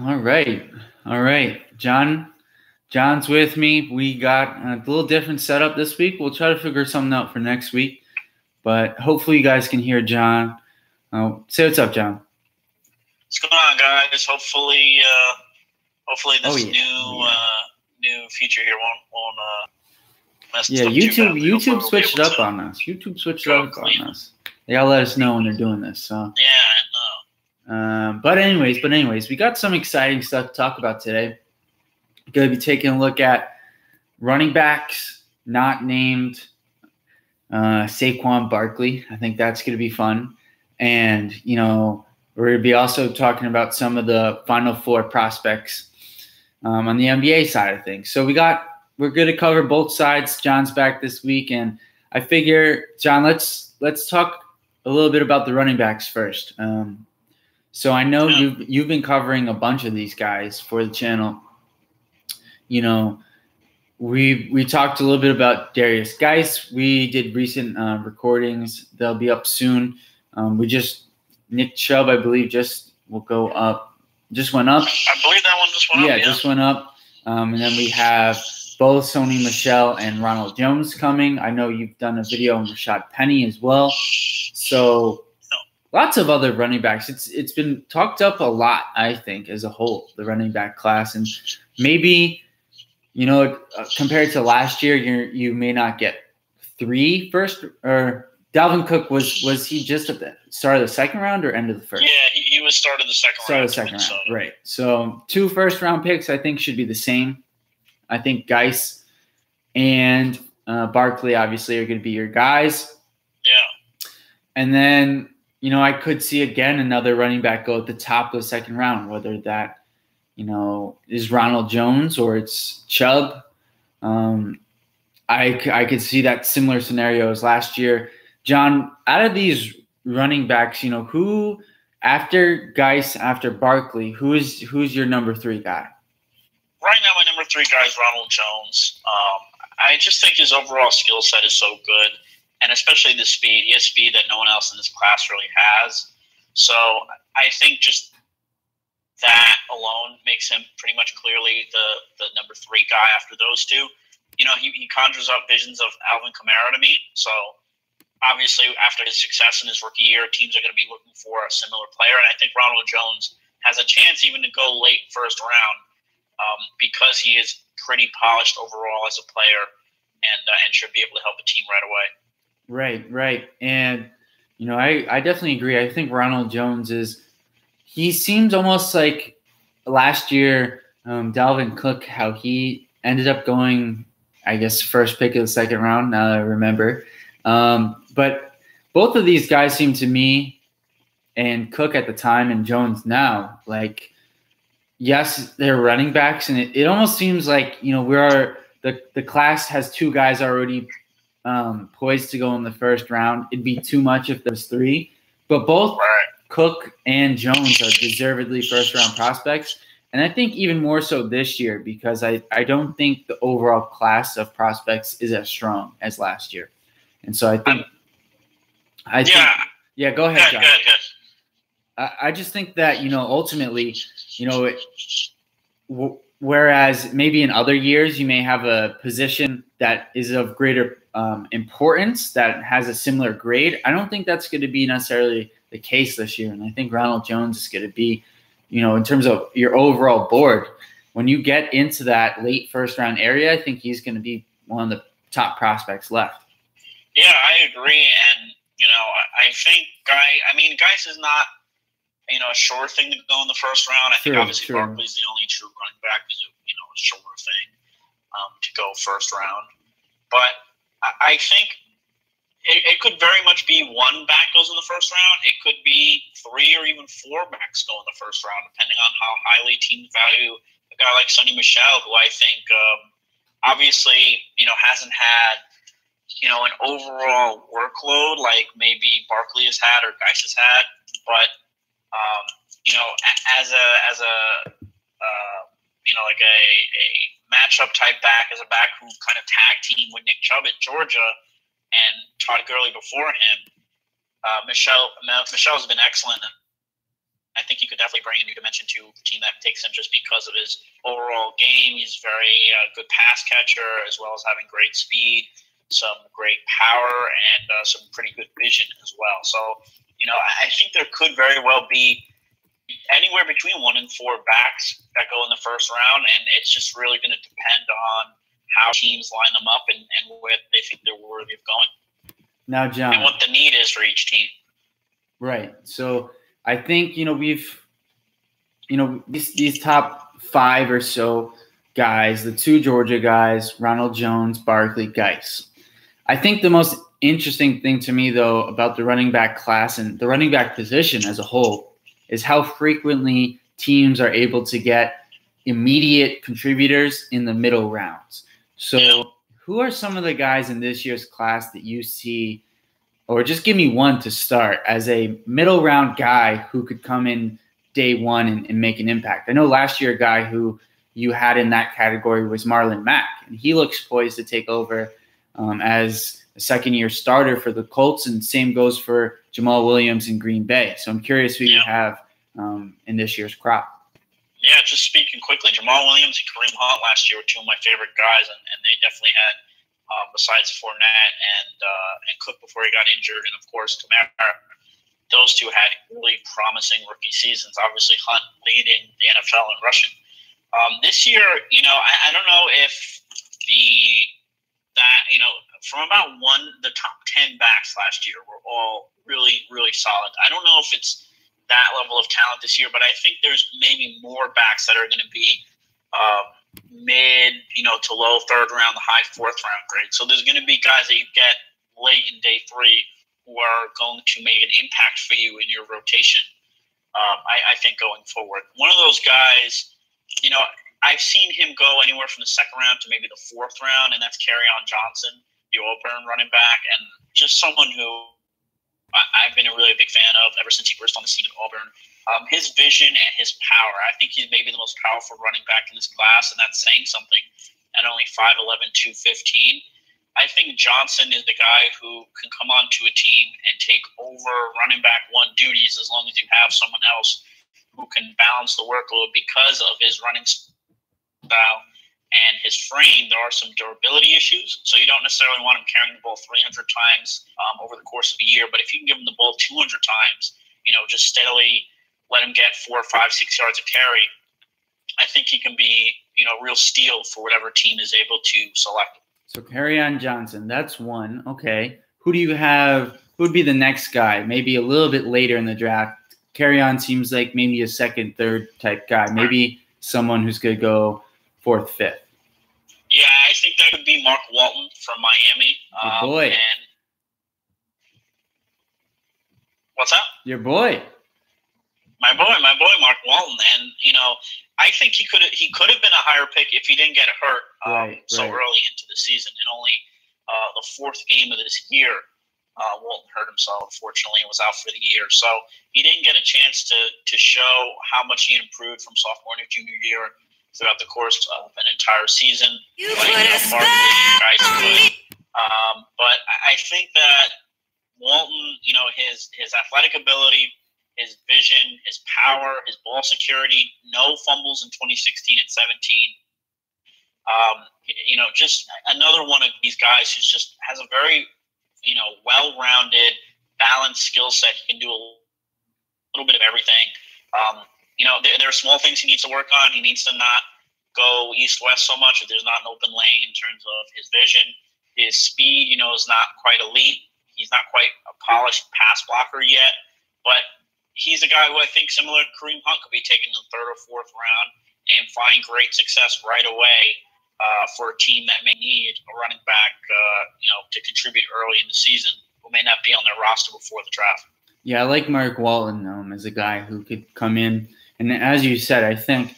All right. All right. John's with me. We got a little different setup this week. We'll try to figure something out for next week. But hopefully you guys can hear John. Say what's up, John. What's going on, guys? Hopefully this new feature here won't mess Yeah, up YouTube switched it up on us. YouTube switched it up on us. They gotta let us know when they're doing this. So yeah, I know. But anyways, we got some exciting stuff to talk about today. We're going to be taking a look at running backs not named Saquon Barkley. I think that's going to be fun. And, we're going to be also talking about some of the Final Four prospects on the NBA side of things. So we're going to cover both sides. John's back this week, and I figure, John, let's talk a little bit about the running backs first. So I know you've been covering a bunch of these guys for the channel. We talked a little bit about Darius Geis. We did recent recordings. They'll be up soon. Nick Chubb, I believe, just went up. I believe that one just went up. Yeah, just went up. And then we have both Sony Michel and Ronald Jones coming. I know you've done a video on Rashad Penny as well. So lots of other running backs. It's been talked up a lot, I think, as a whole, the running back class. And maybe, compared to last year, you may not get three first. Or Dalvin Cook, was he just at the start of the second round or end of the first? Yeah, he was start of the second round. Start of the second round, right. So 2 first-round picks, I think, should be the same. I think Geis and Barkley, obviously, are going to be your guys. Yeah. And then, I could see again another running back go at the top of the second round, whether that, is Ronald Jones or it's Chubb. I could see that similar scenario as last year. John, out of these running backs, who after Geis, after Barkley, who's your number 3 guy? Right now, my number 3 guy is Ronald Jones. I just think his overall skill set is so good. And especially the speed. He has speed that no one else in this class really has. So I think just that alone makes him pretty much clearly the number 3 guy after those two. He conjures up visions of Alvin Kamara to me. So obviously after his success in his rookie year, teams are going to be looking for a similar player. And I think Ronald Jones has a chance even to go late first round because he is pretty polished overall as a player and should be able to help a team right away. Right. And, I definitely agree. I think Ronald Jones he seems almost like last year, Dalvin Cook, how he ended up going, I guess, first pick of the second round, now that I remember. But both of these guys seem to me, and Cook at the time and Jones now, like, yes, they're running backs, and it almost seems like, the class has 2 guys already poised to go in the first round. It'd be too much if there's 3, but both Cook and Jones are deservedly first-round prospects, and I think even more so this year because I don't think the overall class of prospects is as strong as last year, and so I think go ahead, John. I just think that ultimately, whereas maybe in other years you may have a position that is of greater importance that has a similar grade. I don't think that's going to be necessarily the case this year. And I think Ronald Jones is going to be, in terms of your overall board, when you get into that late first round area, I think he's going to be one of the top prospects left. Yeah, I agree. And, I think Geis is not, a sure thing to go in the first round. I think obviously Barkley's the only true running back who's a sure thing to go first round. But I think it could very much be 1 back goes in the first round. It could be 3 or even 4 backs go in the first round, depending on how highly teams value a guy like Sony Michel, who I think obviously hasn't had an overall workload like maybe Barkley has had or Geis has had, but as a like a matchup type back, as a back who kind of tag team with Nick Chubb at Georgia and Todd Gurley before him, Michel's been excellent. I think he could definitely bring a new dimension to the team that takes him just because of his overall game. He's very good pass catcher, as well as having great speed, some great power, and some pretty good vision as well. So, I think there could very well be anywhere between 1 and 4 backs that go in the first round, and it's just really going to depend on how teams line them up and where they think they're worthy of going. Now, John, and what the need is for each team. Right. So I think, these top 5 or so guys, the 2 Georgia guys, Ronald Jones, Barkley, Geis. I think the most interesting thing to me, though, about the running back class and the running back position as a whole is how frequently teams are able to get immediate contributors in the middle rounds. So who are some of the guys in this year's class that you see, or just give me one to start, as a middle round guy who could come in day one and make an impact? I know last year a guy who you had in that category was Marlon Mack, and he looks poised to take over as a second-year starter for the Colts, and same goes for Jamal Williams in Green Bay. So I'm curious who you have in this year's crop. Yeah, just speaking quickly, Jamal Williams and Kareem Hunt last year were 2 of my favorite guys, and they definitely had, besides Fournette and Cook before he got injured, and of course Kamara, those 2 had really promising rookie seasons. Obviously, Hunt leading the NFL in rushing. This year, I don't know if from about the top 10 backs last year were all really, really solid. I don't know if it's that level of talent this year, but I think there's maybe more backs that are going to be mid, to low 3rd round, the high 4th round grade. So there's going to be guys that you get late in day 3 who are going to make an impact for you in your rotation. I think going forward, one of those guys, I've seen him go anywhere from the 2nd round to maybe the 4th round, and that's Kerryon Johnson, the Auburn running back, and just someone who I've been a really big fan of ever since he burst on the scene at Auburn. His vision and his power, I think he's maybe the most powerful running back in this class, and that's saying something at only 5'11", 215. I think Johnson is the guy who can come onto a team and take over running back 1 duties as long as you have someone else who can balance the workload because of his running style and his frame. There are some durability issues, so you don't necessarily want him carrying the ball 300 times over the course of a year. But if you can give him the ball 200 times, just steadily let him get 4, 5, 6 yards of carry, I think he can be, a real steal for whatever team is able to select. So Kerryon Johnson, that's one. Okay. Who do you have? Who would be the next guy? Maybe a little bit later in the draft. Kerryon seems like maybe a 2nd, 3rd type guy. Maybe someone who's going to go 4th, 5th. Yeah, I think that would be Mark Walton from Miami. Your boy. And what's that? Your boy. My boy, Mark Walton. And, I think he could have been a higher pick if he didn't get hurt so early into the season. And only the 4th game of this year, Walton hurt himself, unfortunately, and was out for the year. So he didn't get a chance to show how much he improved from sophomore to junior year throughout the course of an entire season. But I think that Walton, his athletic ability, his vision, his power, his ball security, no fumbles in 2016 and 17. Just another one of these guys who's just has a very, well-rounded, balanced skill set. He can do a little bit of everything. There are small things he needs to work on. He needs to not go east-west so much if there's not an open lane in terms of his vision. His speed, is not quite elite. He's not quite a polished pass blocker yet. But he's a guy who I think, similar to Kareem Hunt, could be taken in the 3rd or 4th round and find great success right away for a team that may need a running back, to contribute early in the season, who may not be on their roster before the draft. Yeah, I like Mark Walton as a guy who could come in. And as you said, I think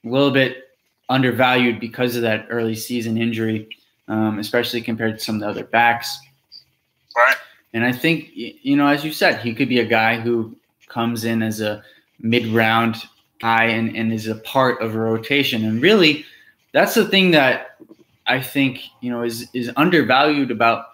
a little bit undervalued because of that early season injury, especially compared to some of the other backs. Right. And I think, as you said, he could be a guy who comes in as a mid-round guy and is a part of a rotation. And really, that's the thing that I think, is undervalued about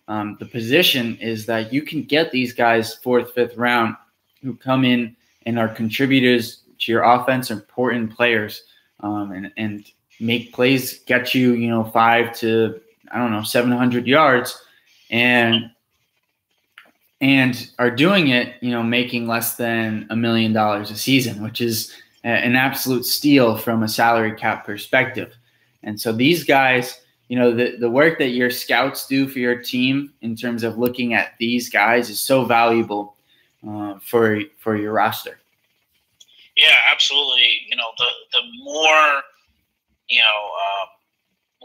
the position, is that you can get these guys 4th, 5th round who come in and are contributors to your offense, important players, and make plays, get you, 5 to, 700 yards, and are doing it, making less than $1 million a season, which is an absolute steal from a salary cap perspective. And so these guys, the work that your scouts do for your team in terms of looking at these guys is so valuable for your roster. Yeah, absolutely. The more,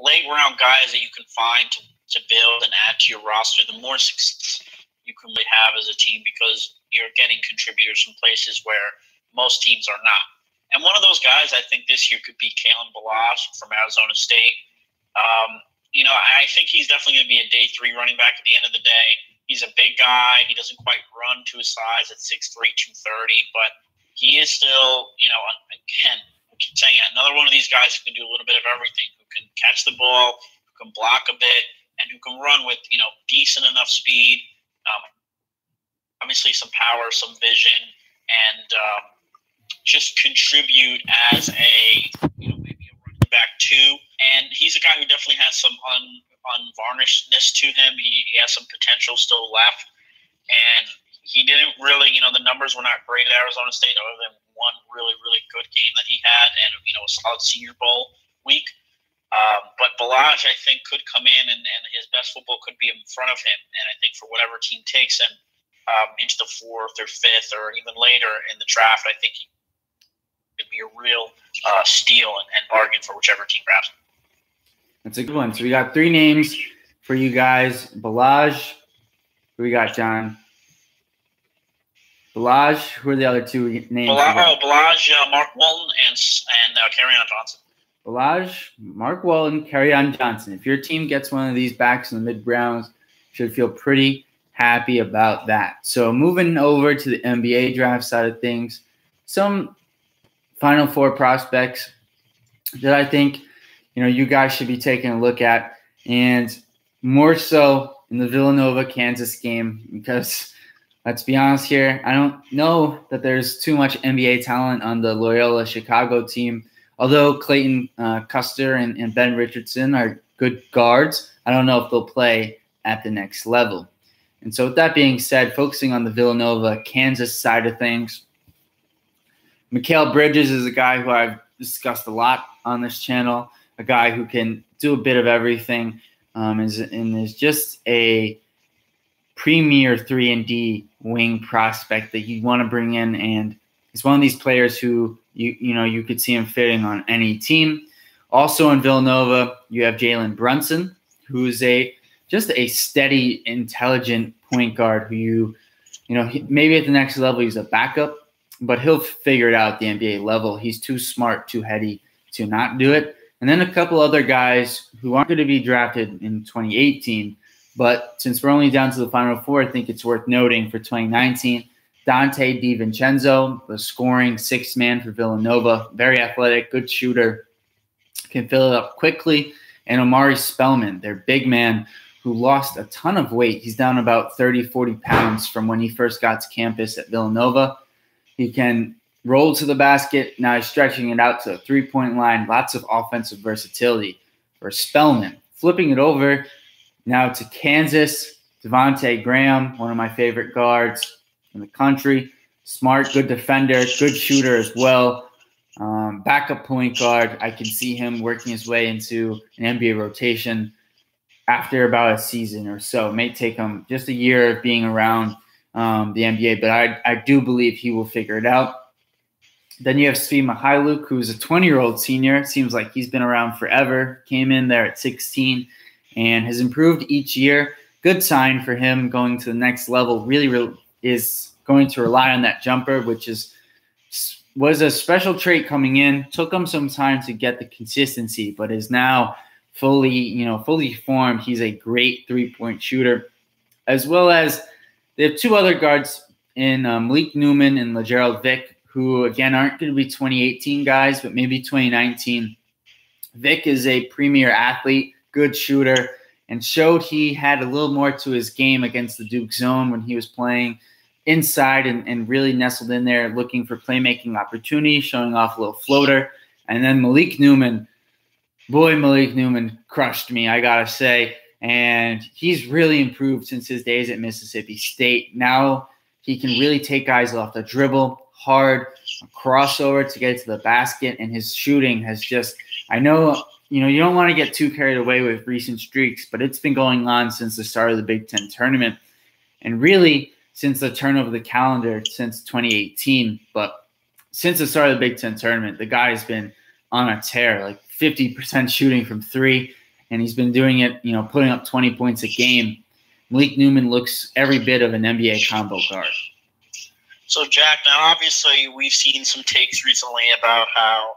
late round guys that you can find to build and add to your roster, the more success you can really have as a team, because you're getting contributors from places where most teams are not. And one of those guys I think this year could be Kalen Ballage from Arizona State. I think he's definitely going to be a day 3 running back at the end of the day. He's a big guy. He doesn't quite run to his size at 6'3", 230, but he is still, again, I keep saying it, another one of these guys who can do a little bit of everything, who can catch the ball, who can block a bit, and who can run with, decent enough speed, obviously some power, some vision, and just contribute as a, maybe a running back too. And he's a guy who definitely has some unvarnishedness to him. He has some potential still left. And he didn't really, the numbers were not great at Arizona State other than one really, really good game that he had and, a solid Senior Bowl week. But Ballage, I think, could come in and his best football could be in front of him. And I think for whatever team takes him into the 4th or 5th or even later in the draft, I think he could be a real steal and bargain for whichever team grabs him. That's a good one. So we got 3 names for you guys. Ballage. Who we got, John? Ballage. Who are the other 2 names? Ballage, Mark Walton, and Kerryon Johnson. Ballage, Mark Walton, Kerryon Johnson. If your team gets one of these backs in the mid-rounds, should feel pretty happy about that. So moving over to the NBA draft side of things, some Final Four prospects that I think, you guys should be taking a look at, and more so in the Villanova-Kansas game, because let's be honest here, I don't know that there's too much NBA talent on the Loyola Chicago team. Although Clayton Custer and Ben Richardson are good guards, I don't know if they'll play at the next level. And so with that being said, focusing on the Villanova-Kansas side of things, Mikal Bridges is a guy who I've discussed a lot on this channel, a guy who can do a bit of everything, is just a premier 3-and-D wing prospect that you want to bring in, and he's one of these players who you could see him fitting on any team. Also in Villanova, you have Jalen Brunson, who's just a steady, intelligent point guard who maybe at the next level he's a backup, but he'll figure it out at the NBA level. He's too smart, too heady to not do it. And then a couple other guys who aren't going to be drafted in 2018, but since we're only down to the Final Four, I think it's worth noting for 2019, Dante DiVincenzo, the scoring 6th man for Villanova, very athletic, good shooter, can fill it up quickly. And Omari Spellman, their big man, who lost a ton of weight. He's down about 30, 40 pounds from when he first got to campus at Villanova. He can roll to the basket. Now he's stretching it out to a 3-point line. Lots of offensive versatility for Spellman. Flipping it over now to Kansas, Devontae Graham, one of my favorite guards in the country. Smart, good defender, good shooter as well. Backup point guard. I can see him working his way into an NBA rotation after about a season or so. It may take him just a year of being around the NBA, but I do believe he will figure it out. Then you have Svi Mykhailiuk, who's a 20-year-old senior. Seems like he's been around forever. Came in there at 16 and has improved each year. Good sign for him going to the next level. Really is going to rely on that jumper, which was a special trait coming in. Took him some time to get the consistency, but is now fully formed. He's a great 3-point shooter, as well as they have 2 other guards in Malik Newman and LaGerald Vick, who, again, aren't going to be 2018 guys, but maybe 2019. Vick is a premier athlete, good shooter, and showed he had a little more to his game against the Duke zone when he was playing inside and really nestled in there, looking for playmaking opportunities, showing off a little floater. And then Malik Newman crushed me, I got to say. And he's really improved since his days at Mississippi State. Now he can really take guys off the dribble, hard, crossover to get to the basket. And his shooting has just – I know – you don't want to get too carried away with recent streaks, but it's been going on since the start of the Big Ten tournament. And really – since the turn of the calendar, since 2018. But since the start of the Big Ten tournament, the guy's been on a tear, like 50% shooting from three, and he's been doing it, putting up 20 points a game. Malik Newman looks every bit of an NBA combo guard. So, Jack, now obviously we've seen some takes recently about how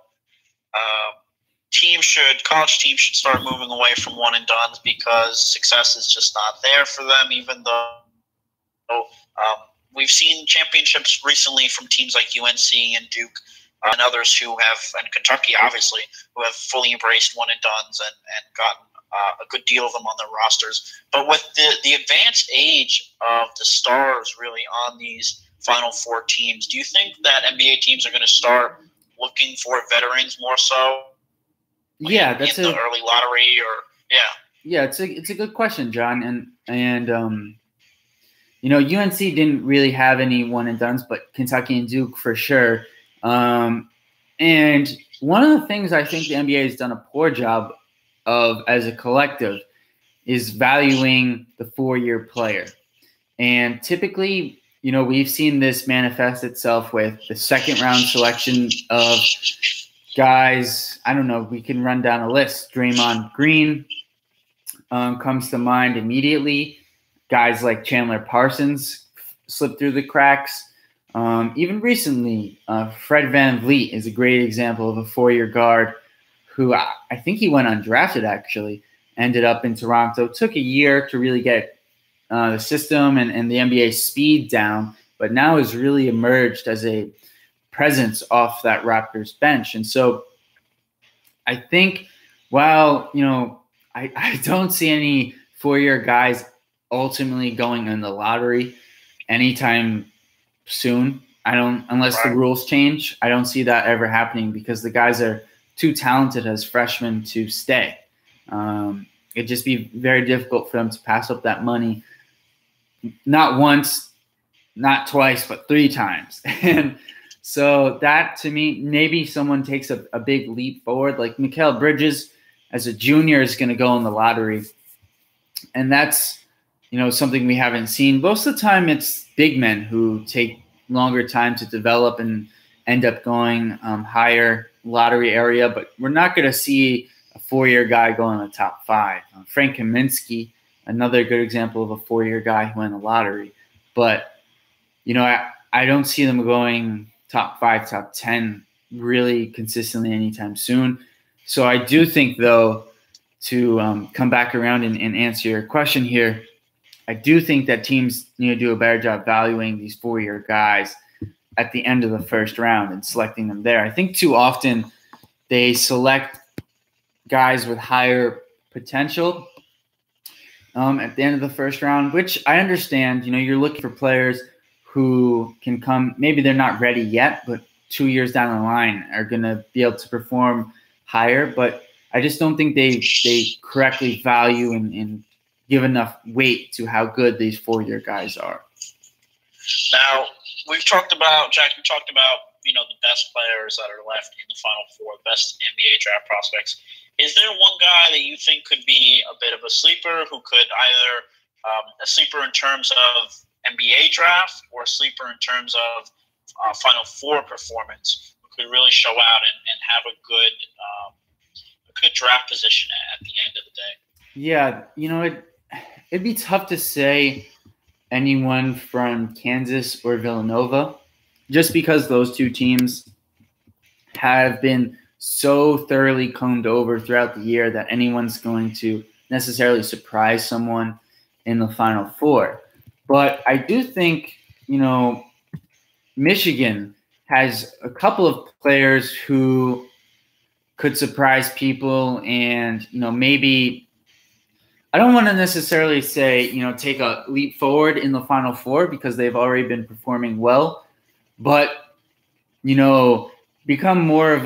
college teams should start moving away from one and dones because success is just not there for them, even though we've seen championships recently from teams like UNC and Duke and others and Kentucky, obviously, who have fully embraced one and dones and gotten a good deal of them on their rosters. But with the advanced age of the stars really on these Final Four teams, do you think that NBA teams are going to start looking for veterans more so? Yeah, that's in the early lottery, Yeah, it's a good question, John, and UNC didn't really have any one and dones, but Kentucky and Duke for sure. And one of the things I think the NBA has done a poor job of as a collective is valuing the 4-year player. And typically, we've seen this manifest itself with the second round selection of guys. I don't know, we can run down a list. Draymond Green comes to mind immediately. Guys like Chandler Parsons slipped through the cracks. Even recently, Fred VanVleet is a great example of a 4-year guard who I think he went undrafted, actually, ended up in Toronto. Took a year to really get the system and the NBA speed down, but now has really emerged as a presence off that Raptors bench. And so I think while, I don't see any 4-year guys ultimately going in the lottery anytime soon. Unless the rules change, I don't see that ever happening because the guys are too talented as freshmen to stay. It'd just be very difficult for them to pass up that money, not once, not twice, but 3 times. And so that, to me, maybe someone takes a big leap forward. Like Mikal Bridges as a junior is going to go in the lottery. And that's, something we haven't seen. Most of the time it's big men who take longer time to develop and end up going higher lottery area. But we're not going to see a 4-year guy go in the top 5. Frank Kaminsky, another good example of a 4-year guy who won the lottery. But, I don't see them going top 5, top 10 really consistently anytime soon. So I do think, though, to come back around and answer your question here, I do think that teams need to do a better job valuing these 4-year guys at the end of the first round and selecting them there. I think too often they select guys with higher potential at the end of the first round, which I understand. You're looking for players who can come, maybe they're not ready yet, but 2 years down the line are going to be able to perform higher. But I just don't think they correctly value and give enough weight to how good these 4-year guys are. Now, Jack, we talked about, the best players that are left in the Final Four, the best NBA draft prospects. Is there one guy that you think could be a bit of a sleeper who could either a sleeper in terms of NBA draft or a sleeper in terms of Final Four performance who could really show out and have a good draft position at the end of the day? Yeah, it'd be tough to say anyone from Kansas or Villanova just because those two teams have been so thoroughly combed over throughout the year that anyone's going to necessarily surprise someone in the Final Four. But I do think, Michigan has a couple of players who could surprise people and, maybe I don't want to necessarily say, take a leap forward in the Final Four because they've already been performing well, but, become more of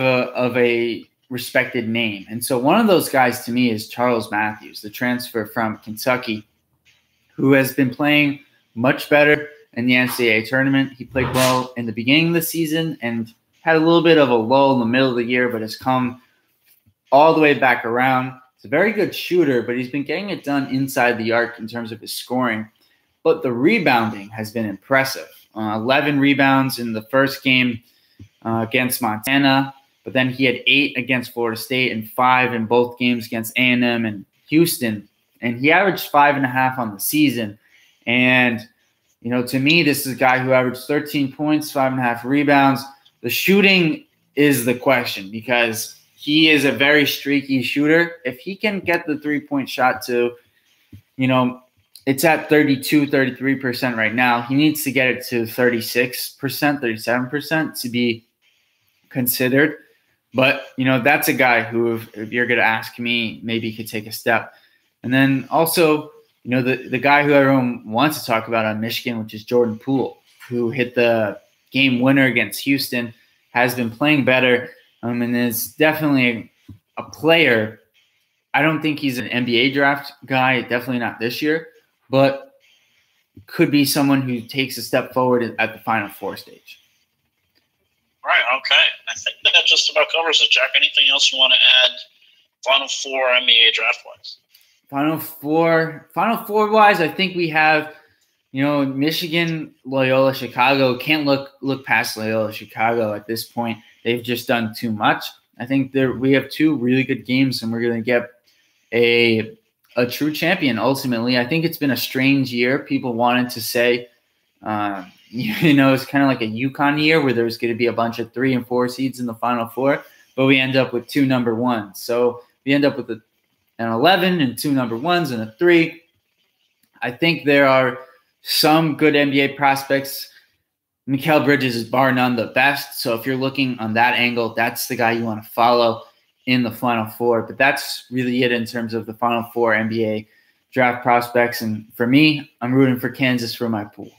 a respected name. And so one of those guys to me is Charles Matthews, the transfer from Kentucky, who has been playing much better in the NCAA tournament. He played well in the beginning of the season and had a little bit of a lull in the middle of the year, but has come all the way back around. He's a very good shooter, but he's been getting it done inside the arc in terms of his scoring. But the rebounding has been impressive. 11 rebounds in the first game against Montana, but then he had 8 against Florida State and 5 in both games against A&M and Houston. And he averaged 5.5 on the season. And, to me, this is a guy who averaged 13 points, 5.5 rebounds. The shooting is the question because he is a very streaky shooter. If he can get the three-point shot to, it's at 32, 33% right now. He needs to get it to 36%, 37% to be considered. But, that's a guy who, if you're going to ask me, maybe could take a step. And then also, the guy who everyone wants to talk about on Michigan, which is Jordan Poole, who hit the game winner against Houston, has been playing better and is definitely a player. I don't think he's an NBA draft guy, definitely not this year, but could be someone who takes a step forward at the Final Four stage. Right, okay. I think that just about covers it, Jack. Anything else you want to add Final Four NBA draft-wise? Final Four wise, I think we have, Michigan, Loyola, Chicago. Can't look past Loyola, Chicago at this point. They've just done too much. I think we have 2 really good games, and we're going to get a true champion ultimately. I think it's been a strange year. People wanted to say, it's kind of like a UConn year where there's going to be a bunch of 3 and 4 seeds in the Final Four, but we end up with 2 number ones. So we end up with an 11 and 2 number ones and a 3. I think there are some good NBA prospects. Mikal Bridges is bar none the best. So if you're looking on that angle, that's the guy you want to follow in the Final Four. But that's really it in terms of the Final Four NBA draft prospects. And for me, I'm rooting for Kansas for my pool.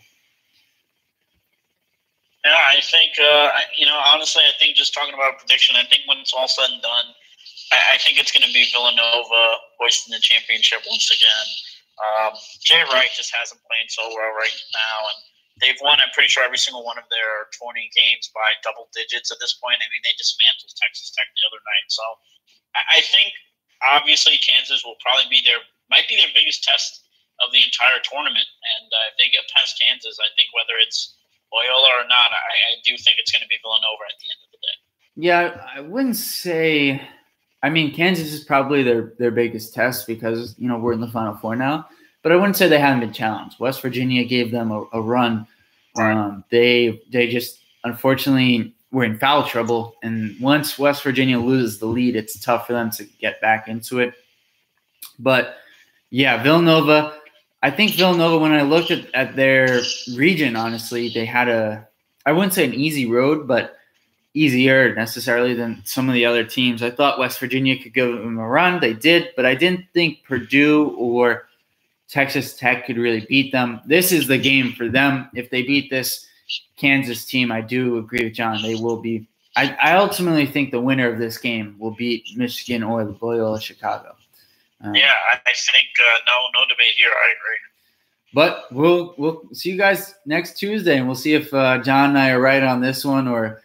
Yeah, I think, honestly, I think just talking about a prediction, I think when it's all said and done, I think it's going to be Villanova hoisting the championship once again. Jay Wright just hasn't played so well right now, and they've won, I'm pretty sure, every single one of their 20 games by double digits at this point. I mean, they dismantled Texas Tech the other night. So I think, obviously, Kansas might be their biggest test of the entire tournament. And if they get past Kansas, I think whether it's Loyola or not, I do think it's going to be Villanova at the end of the day. Yeah, I wouldn't say – I mean, Kansas is probably their biggest test because, we're in the Final Four now. But I wouldn't say they haven't been challenged. West Virginia gave them a run. Right. They just, unfortunately, were in foul trouble. And once West Virginia loses the lead, it's tough for them to get back into it. But, yeah, Villanova – I think Villanova, when I looked at their region, honestly, they had I wouldn't say an easy road, but easier necessarily than some of the other teams. I thought West Virginia could give them a run. They did, but I didn't think Purdue or Texas Tech could really beat them. This is the game for them. If they beat this Kansas team, I do agree with John. They will be – I ultimately think the winner of this game will beat Michigan or Loyola Chicago. I think no debate here. I agree. But we'll see you guys next Tuesday, and we'll see if John and I are right on this one, or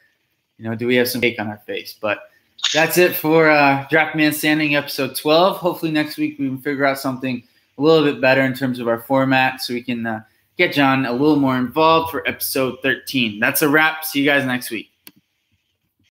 do we have some cake on our face? But that's it for Draft Man Standing episode 12. Hopefully next week we can figure out something a little bit better in terms of our format, so we can get John a little more involved for episode 13. That's a wrap. See you guys next week.